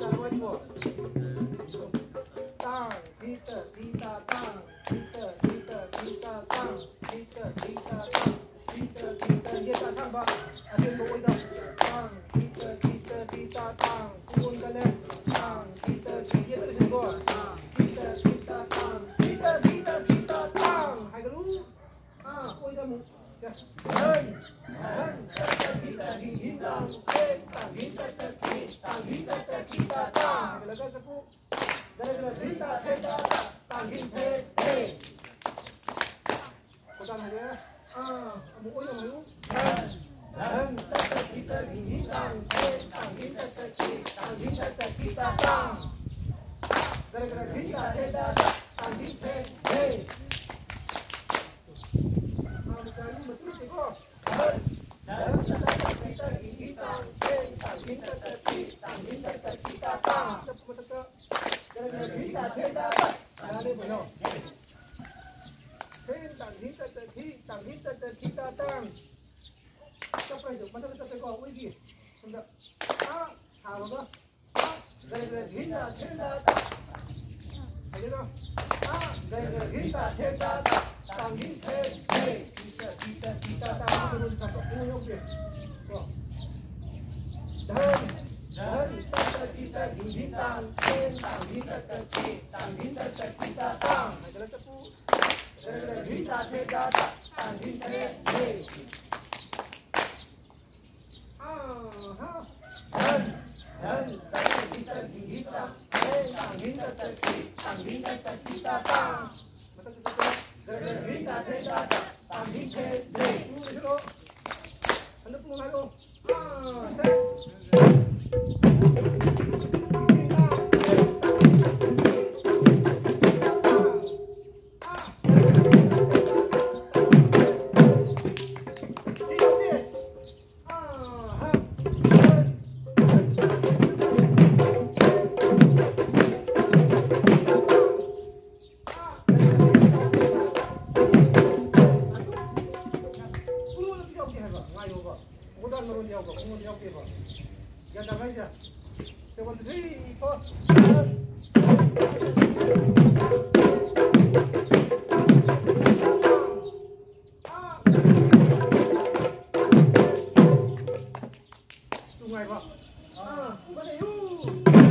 Tang, kita, tang, kita, tang, kita, tang, kita, dia tak sabar. Ada dua dah. Tang, kita, tang, turun ke left. Tang, kita, dia tak boleh go. Kita, tang, kita, tang. Hai dulu. Oi dah mu. Ya. Hen, kita, kita, tang. Laga sapu. Gara-gara kita, tang, kita, pegang aja. Amu oi amu. Hen, kita, tang, kita, tang. Gara-gara kita, tang, kita, Bukan mesti teko. Dan kita tang. Kita tang. Sampai tu, mana sampai kau lagi? Sudah. Tahu tak? Gara-gara kita tang. Ayo dah. Gara-gara kita tang. Tangin kita tang turun sampai puyuh dia. Dan kita bintang kita tang. Ada sapu. Kita tangin dan kita bintang kita tang. Mata kita kita tangin dulu. Anda pun lalu. Sungai pak. Mana you?